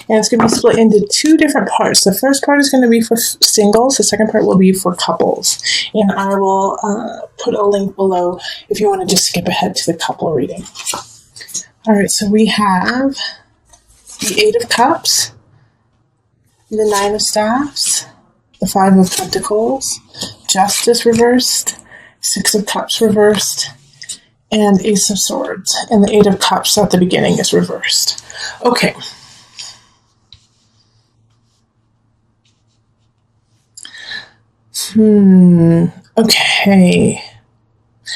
And it's going to be split into two different parts. The first part is going to be for singles. The second part will be for couples. And I will put a link below if you want to just skip ahead to the couple reading. All right, so we have the Eight of Cups, the Nine of Staffs, the Five of Pentacles, Justice reversed, Six of Cups reversed, and Ace of Swords. And the Eight of Cups at the beginning is reversed. Okay. Okay.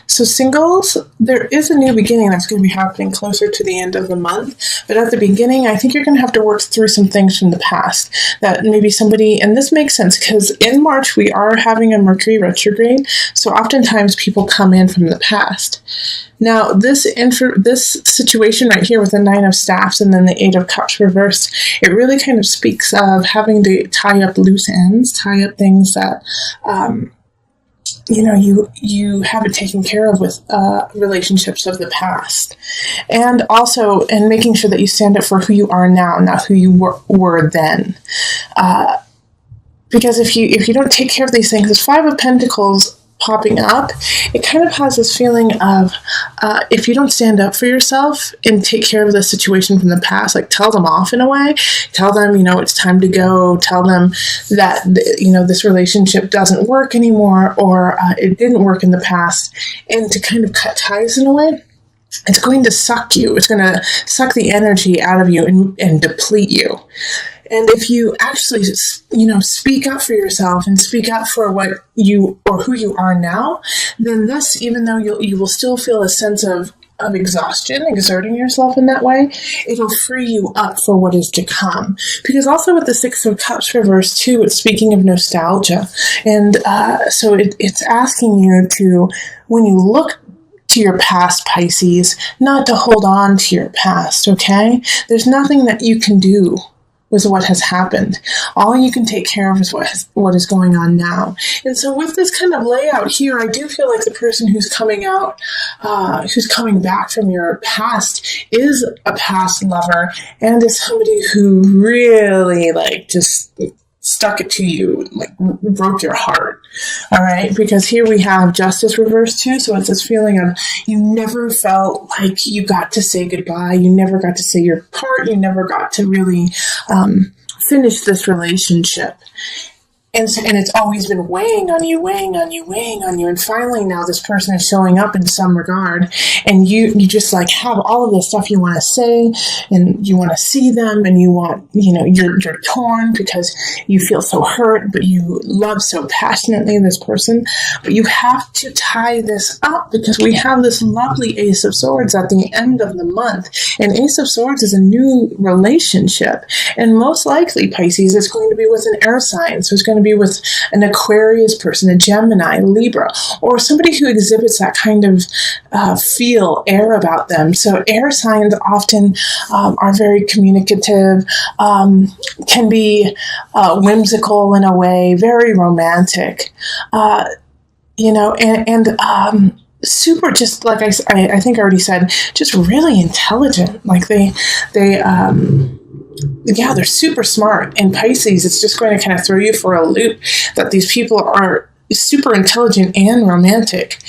So singles, there is a new beginning that's going to be happening closer to the end of the month. But at the beginning, I think you're going to have to work through some things from the past that maybe somebody, and this makes sense because in March we are having a Mercury retrograde. So oftentimes people come in from the past. Now, this situation right here with the Nine of Staffs and then the Eight of Cups reversed, it really kind of speaks of having to tie up loose ends, tie up things that, you haven't taken care of with relationships of the past. And also, and making sure that you stand up for who you are now, not who you were then. Because if you don't take care of these things, this Five of Pentacles popping up, it kind of has this feeling of if you don't stand up for yourself and take care of the situation from the past, like tell them off in a way, tell them, it's time to go, tell them that, this relationship doesn't work anymore, or it didn't work in the past, and to kind of cut ties in a way, it's going to suck you. It's going to suck the energy out of you and deplete you. And if you actually, speak up for yourself and speak up for what you or who you are now, then this, even though you will still feel a sense of exhaustion, exerting yourself in that way, it'll free you up for what is to come. Because also with the Six of Cups reversed too, it's speaking of nostalgia. And so it's asking you to, when you look to your past, Pisces, not to hold on to your past, okay? There's nothing that you can do with what has happened. All you can take care of is what is going on now. And so with this kind of layout here, I do feel like the person who's coming out, who's coming back from your past is a past lover and is somebody who really just stuck it to you, broke your heart. All right, because here we have Justice reversed too, so it's this feeling of you never felt like you got to say goodbye, you never got to say your part, you never got to really finish this relationship. And it's always been weighing on you. And finally now this person is showing up in some regard. And you just have all of this stuff you want to say, and you want to see them, and you want, you're torn because you feel so hurt, but you love so passionately this person. But you have to tie this up because we have this lovely Ace of Swords at the end of the month. And Ace of Swords is a new relationship. And most likely, Pisces, it's going to be with an air sign. So it's going to be with an Aquarius person, a Gemini, Libra, or somebody who exhibits that kind of air about them. So air signs often are very communicative, can be whimsical in a way, very romantic, super, just like I think I already said, just really intelligent. They're super smart. And Pisces, it's just going to kind of throw you for a loop that these people are super intelligent and romantic.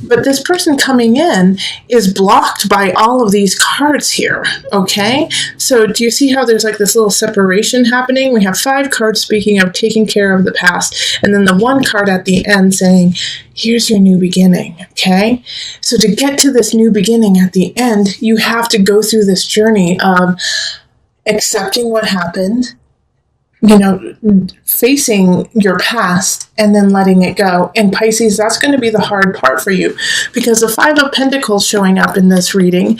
But this person coming in is blocked by all of these cards here, okay? So do you see how there's this little separation happening? We have 5 cards speaking of taking care of the past, and then the one card at the end saying, here's your new beginning, okay? So to get to this new beginning at the end, you have to go through this journey of accepting what happened, facing your past and then letting it go. And Pisces, that's going to be the hard part for you, because the Five of Pentacles showing up in this reading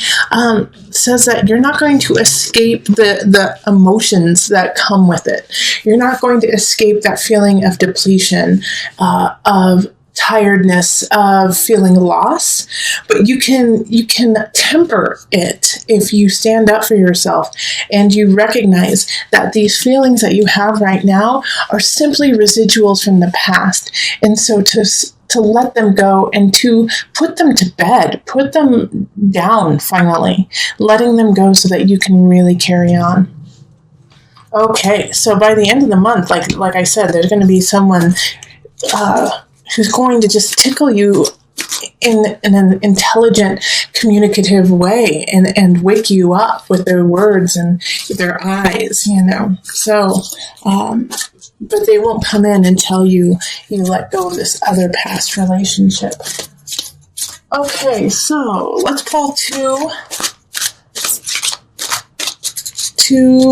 says that you're not going to escape the emotions that come with it. You're not going to escape that feeling of depletion, of tiredness, of feeling lost, but you can temper it if you stand up for yourself and you recognize that these feelings that you have right now are simply residuals from the past. And so to let them go and to put them to bed, put them down finally, letting them go so that you can really carry on. Okay, so by the end of the month, like I said, there's going to be someone who's going to just tickle you in an intelligent, communicative way, and wake you up with their words and their eyes, So, but they won't come in until you let go of this other past relationship. Okay, so let's pull two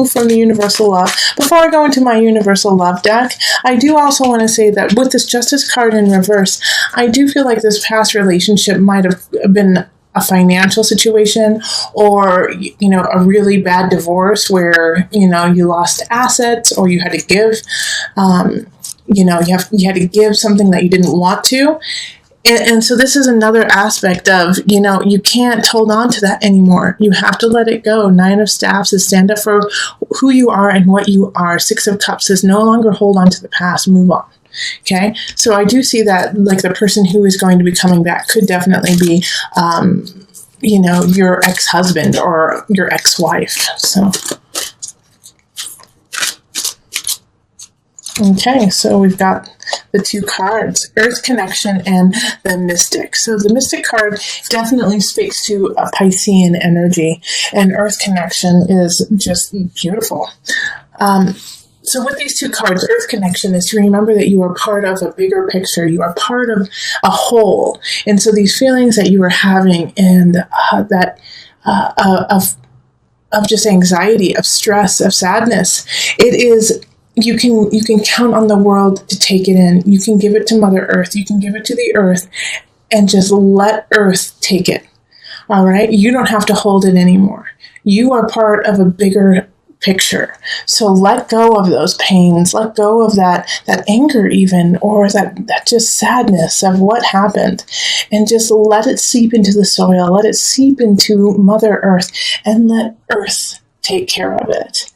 from the Universal Love. Before I go into my Universal Love deck, I do also want to say that with this Justice card in reverse, I do feel like this past relationship might have been a financial situation, or a really bad divorce where you lost assets, or you had to give you had to give something that you didn't want to. And so this is another aspect of, you can't hold on to that anymore. You have to let it go. 9 of Staffs is stand up for who you are and what you are. 6 of Cups is no longer hold on to the past, move on. Okay? So I do see that, like, the person who is going to be coming back could definitely be, your ex-husband or your ex-wife. So, okay, so we've got the 2 cards, Earth Connection and the Mystic. So the Mystic card definitely speaks to a Piscean energy, and Earth Connection is just beautiful. So with these 2 cards, Earth Connection is to remember that you are part of a bigger picture. You are part of a whole. And so these feelings that you are having, and of just anxiety, of stress, of sadness, it is... You can count on the world to take it in. You can give it to Mother Earth. You can give it to the Earth and just let Earth take it. All right? You don't have to hold it anymore. You are part of a bigger picture. So let go of those pains. Let go of that anger even, or that just sadness of what happened. And just let it seep into the soil. Let it seep into Mother Earth, and let Earth take care of it.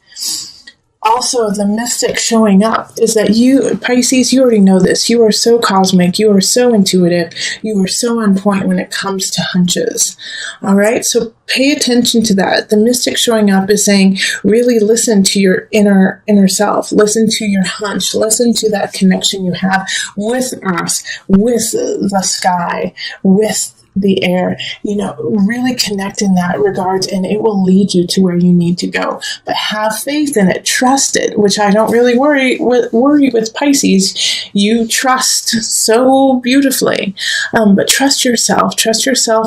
Also, the Mystic showing up is that you, Pisces, you already know this. You are so cosmic. You are so intuitive. You are so on point when it comes to hunches. All right? So pay attention to that. The Mystic showing up is saying, really listen to your inner self. Listen to your hunch. Listen to that connection you have with Earth, with the sky, with the air, really connect in that regards, and it will lead you to where you need to go. But have faith in it, trust it, which I don't really worry with Pisces. You trust so beautifully, but trust yourself,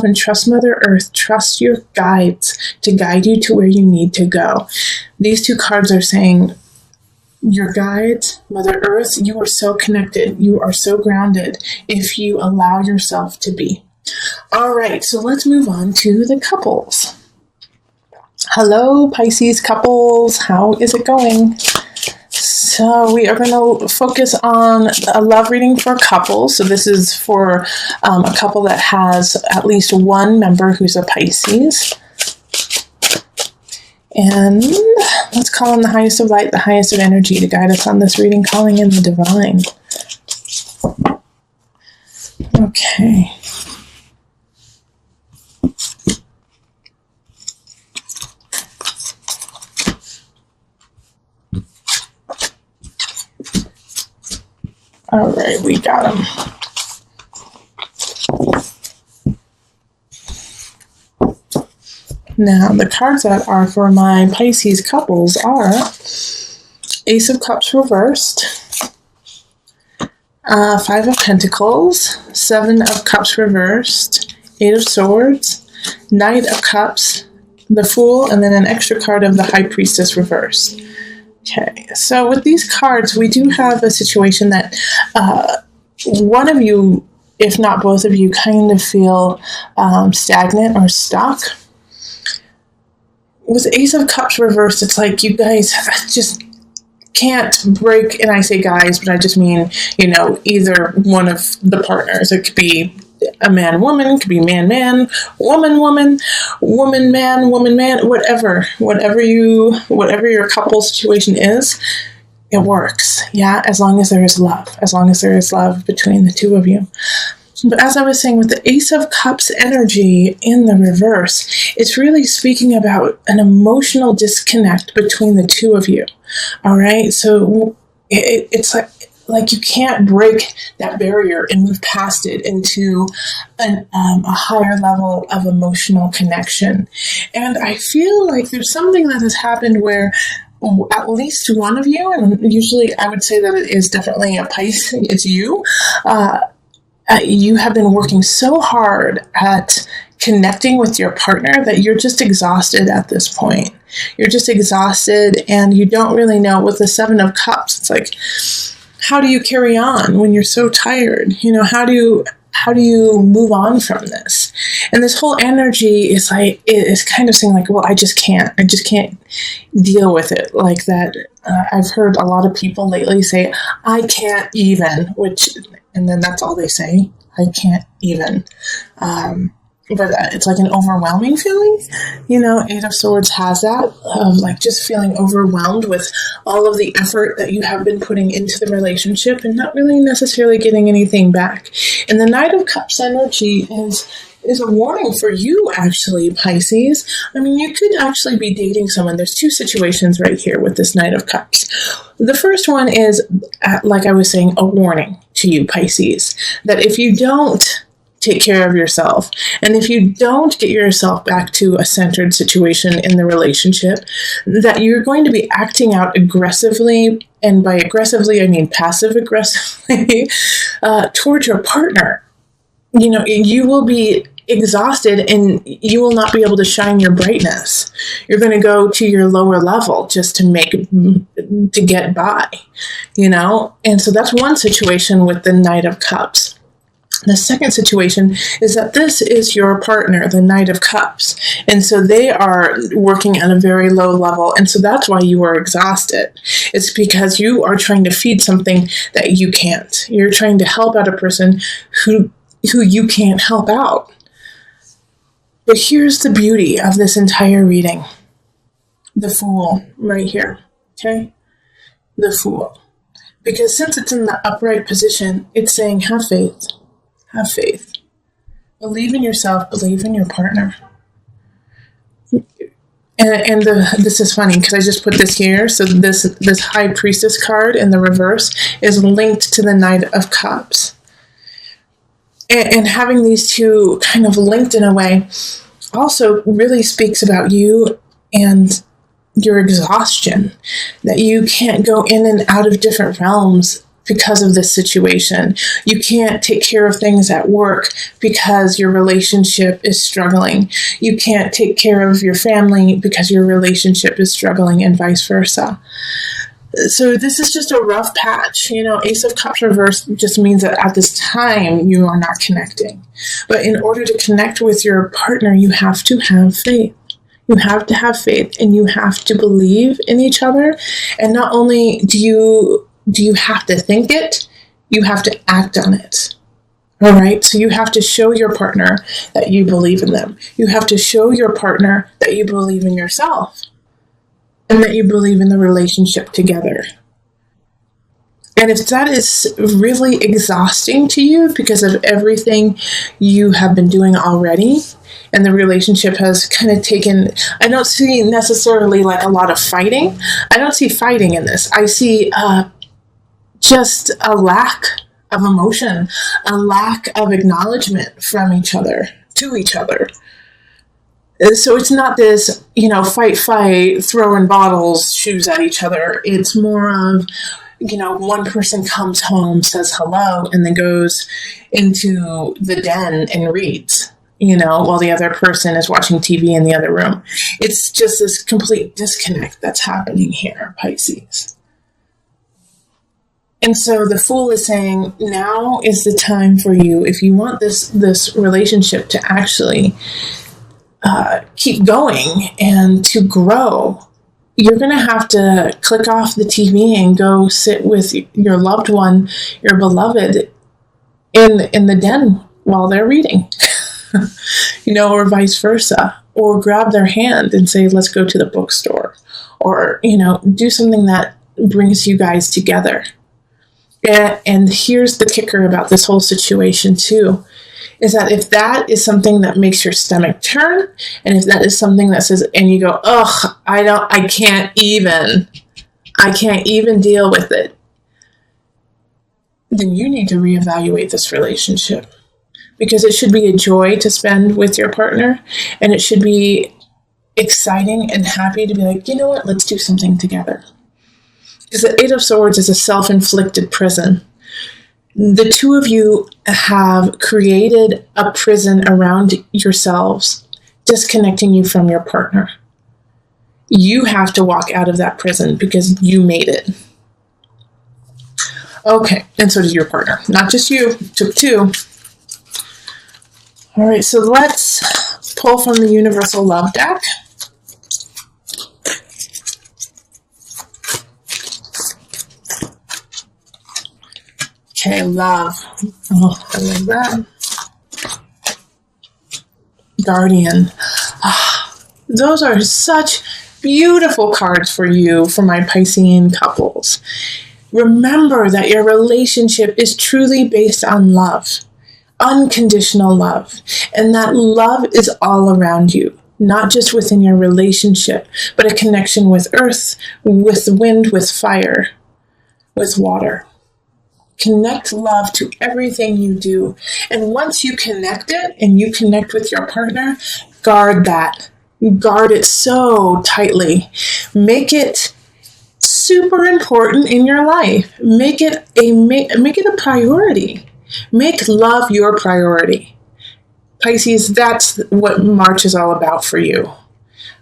and trust Mother Earth, trust your guides to guide you to where you need to go. These 2 cards are saying, your guides, Mother Earth, you are so connected, you are so grounded if you allow yourself to be. All right, so let's move on to the couples. Hello, Pisces couples. How is it going? So we are going to focus on a love reading for couples. So this is for a couple that has at least one member who's a Pisces. And let's call in the highest of light, the highest of energy to guide us on this reading, calling in the divine. Okay. All right, we got them. Now, the cards that are for my Pisces couples are Ace of Cups reversed, 5 of Pentacles, 7 of Cups reversed, 8 of Swords, Knight of Cups, the Fool, and then an extra card of the High Priestess reversed. Okay, so with these cards, we do have a situation that one of you, if not both of you, kind of feel stagnant or stuck. With Ace of Cups reversed, it's like you guys just can't break, and I say guys, but I just mean, either one of the partners. It could be a man, woman, it could be man, man, woman, woman, woman, man, whatever your couple situation is, it works. Yeah. As long as there is love between the 2 of you. But as I was saying, with the Ace of Cups energy in the reverse, it's really speaking about an emotional disconnect between the 2 of you. All right. So it's like you can't break that barrier and move past it into a higher level of emotional connection. And I feel like there's something that has happened where at least one of you, and usually I would say that it is definitely a Pisces, it's you, you have been working so hard at connecting with your partner that you're just exhausted at this point. You're just exhausted and you don't really know. With the Seven of Cups, it's like, how do you carry on when you're so tired? How do you move on from this? And this whole energy is kind of saying like, well, I just can't deal with it like that. I've heard a lot of people lately say, I can't even, and then that's all they say. I can't even. But it's like an overwhelming feeling. Eight of Swords has that, of like just feeling overwhelmed with all of the effort that you have been putting into the relationship and not really necessarily getting anything back. And the Knight of Cups energy is a warning for you, actually, Pisces. I mean, you could actually be dating someone. There's two situations right here with this Knight of Cups. The first one is, like I was saying, a warning to you, Pisces, that if you don't take care of yourself, and if you don't get yourself back to a centered situation in the relationship, that you're going to be acting out aggressively, and by aggressively, I mean passive aggressively, towards your partner. You will be exhausted and you will not be able to shine your brightness. You're going to go to your lower level just to get by, And so that's one situation with the Knight of Cups. The second situation is that this is your partner, the Knight of Cups. And so they are working at a very low level. And so that's why you are exhausted. It's because you are trying to feed something that you can't. You're trying to help out a person who you can't help out. But here's the beauty of this entire reading. The Fool right here. Okay? The Fool. Because since it's in the upright position, it's saying have faith. Have faith. Believe in yourself. Believe in your partner. And this is funny because I just put this here. So this High Priestess card in the reverse is linked to the Knight of Cups. And having these two kind of linked in a way also really speaks about you and your exhaustion. That you can't go in and out of different realms because of this situation. You can't take care of things at work because your relationship is struggling. You can't take care of your family because your relationship is struggling, and vice versa. So this is just a rough patch. Ace of Cups reverse just means that at this time you are not connecting. But in order to connect with your partner, you have to have faith. You have to have faith, and you have to believe in each other. And not only do you have to think it, you have to act on it. All right? So you have to show your partner that you believe in them. You have to show your partner that you believe in yourself and that you believe in the relationship together. And if that is really exhausting to you because of everything you have been doing already, and the relationship has kind of taken, I don't see necessarily like a lot of fighting. I don't see fighting in this. I see just a lack of emotion, a lack of acknowledgement from each other, to each other. So it's not this, fight, throwing bottles, shoes at each other. It's more of, one person comes home, says hello, and then goes into the den and reads, while the other person is watching TV in the other room. It's just this complete disconnect that's happening here, Pisces. And so the Fool is saying, now is the time for you, if you want this relationship to actually keep going and to grow, you're going to have to click off the TV and go sit with your loved one, your beloved, in the den while they're reading, or vice versa, or grab their hand and say, let's go to the bookstore, or, do something that brings you guys together. And here's the kicker about this whole situation too, is that if that is something that makes your stomach turn, and if that is something that says, and you go, ugh, I can't even, I can't even deal with it, then you need to reevaluate this relationship, because it should be a joy to spend with your partner, and it should be exciting and happy to be like, you know what, let's do something together. Because the Eight of Swords is a self-inflicted prison. The two of you have created a prison around yourselves, disconnecting you from your partner. You have to walk out of that prison because you made it. Okay, and so did your partner. Not just you, it took two. All right, so let's pull from the Universal Love deck. Okay, love. Oh, I love that. Guardian. Oh, those are such beautiful cards for you, for my Piscean couples. Remember that your relationship is truly based on love, unconditional love, and that love is all around you, not just within your relationship, but a connection with earth, with wind, with fire, with water. Connect love to everything you do. And once you connect it and you connect with your partner, guard that. Guard it so tightly. Make it super important in your life. Make it a priority. Make love your priority. Pisces, that's what March is all about for you.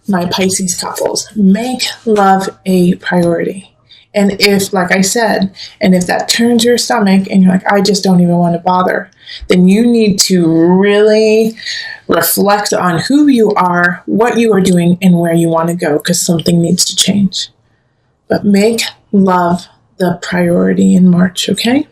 My Pisces couples, make love a priority. And if, like I said, and if that turns your stomach and you're like, I just don't even want to bother, then you need to really reflect on who you are, what you are doing, and where you want to go, because something needs to change. But make love the priority in March, okay?